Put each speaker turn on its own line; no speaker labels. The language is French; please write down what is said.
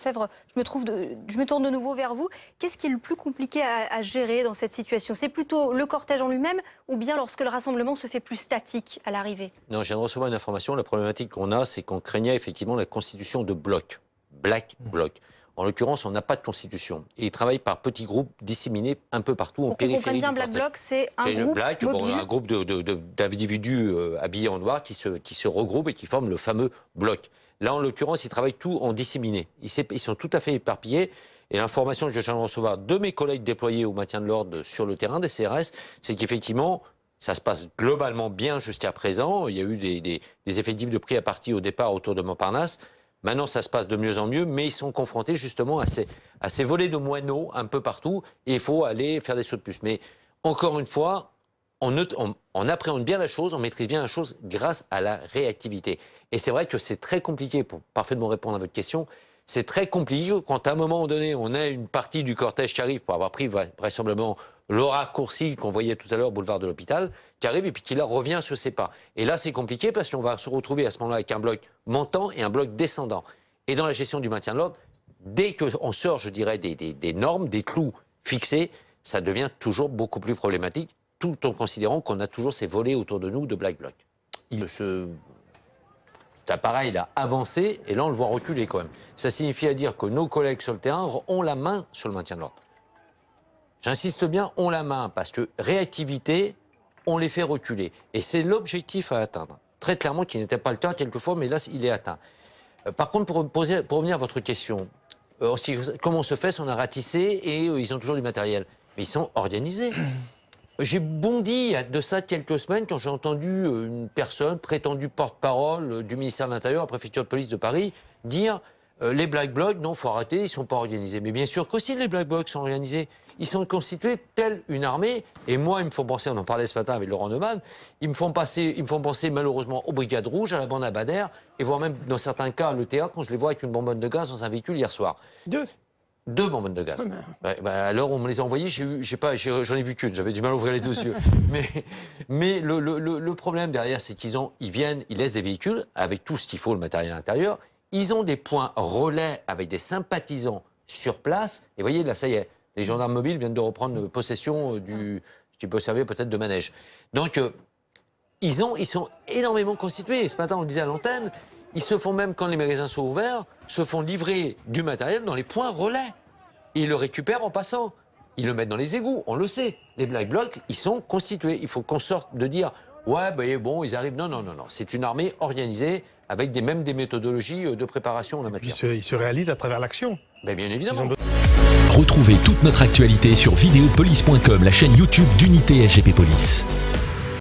Lefebvre, je me tourne de nouveau vers vous. Qu'est-ce qui est le plus compliqué à gérer dans cette situation? C'est plutôt le cortège en lui-même ou bien lorsque le rassemblement se fait plus statique à l'arrivée?
Non, je viens de recevoir une information. La problématique qu'on a, c'est qu'on craignait effectivement la constitution de blocs, Black Bloc. En l'occurrence, on n'a pas de constitution. Et ils travaillent par petits groupes disséminés un peu partout en périphérie.
On comprend bien, Black Bloc, c'est un groupe mobile.
Un groupe d'individus habillés en noir qui se regroupent et qui forment le fameux bloc. Là, en l'occurrence, ils travaillent tout en disséminé. Ils sont tout à fait éparpillés. Et l'information que je viens de recevoir de mes collègues déployés au maintien de l'ordre sur le terrain des CRS, c'est qu'effectivement, ça se passe globalement bien jusqu'à présent. Il y a eu des effectifs de pris à partie au départ autour de Montparnasse. Maintenant, ça se passe de mieux en mieux, mais ils sont confrontés justement à ces volées de moineaux un peu partout, et il faut aller faire des sauts de puce. Mais encore une fois, on appréhende bien la chose, on maîtrise bien la chose grâce à la réactivité. Et c'est vrai que c'est très compliqué, pour parfaitement répondre à votre question, c'est très compliqué quand à un moment donné, on a une partie du cortège qui arrive pour avoir pris vraisemblablement le raccourci qu'on voyait tout à l'heure, boulevard de l'Hôpital, qui arrive et puis qui là revient sur ses pas. Et là, c'est compliqué parce qu'on va se retrouver à ce moment-là avec un bloc montant et un bloc descendant. Et dans la gestion du maintien de l'ordre, dès qu'on sort, je dirais, des normes, des clous fixés, ça devient toujours beaucoup plus problématique, tout en considérant qu'on a toujours ces volets autour de nous de Black Bloc. Cet appareil il a avancé et là, on le voit reculer quand même. Ça signifie à dire que nos collègues sur le terrain ont la main sur le maintien de l'ordre. J'insiste bien, ont la main, parce que réactivité, on les fait reculer. Et c'est l'objectif à atteindre. Très clairement, qui n'était pas le cas quelquefois, mais là, il est atteint. Par contre, pour revenir à votre question, comment se fait, on a ratissé et ils ont toujours du matériel. Mais ils sont organisés. J'ai bondi de ça quelques semaines quand j'ai entendu une personne, prétendue porte-parole du ministère de l'Intérieur, la préfecture de police de Paris, dire les Black Blocs, non, il faut arrêter, ils ne sont pas organisés. Mais bien sûr qu'aussi les Black Blocs sont organisés. Ils sont constitués telle une armée. Et moi, ils me font penser, on en parlait ce matin avec Laurent Neumann, ils me font penser malheureusement aux Brigades Rouges, à la bande Abadère, et voire même dans certains cas le théâtre, quand je les vois avec une bonbonne de gaz dans un véhicule hier soir. Deux bonbonnes de gaz. Alors, on me les a envoyées, j'en ai vu qu'une, j'avais du mal à ouvrir les deux yeux. Mais le problème derrière, c'est ils viennent, ils laissent des véhicules avec tout ce qu'il faut, le matériel à l'intérieur. Ils ont des points relais avec des sympathisants sur place. Et vous voyez, là, ça y est, les gendarmes mobiles viennent de reprendre possession ce qui peut servir peut-être de manège. Donc, ils sont énormément constitués. Et ce matin, on le disait à l'antenne, ils se font même, quand les magasins sont ouverts, se font livrer du matériel dans les points relais. Et ils le récupèrent en passant. Ils le mettent dans les égouts, on le sait. Les Black Blocs, ils sont constitués. Il faut qu'on sorte de dire, ouais, ben bon, ils arrivent. Non, non, non, non. C'est une armée organisée avec même des méthodologies de préparation en la matière.
Ils se réalisent à travers l'action.
Ben, bien évidemment.
Retrouvez toute notre actualité sur videopolice.com, la chaîne YouTube d'Unité SGP Police.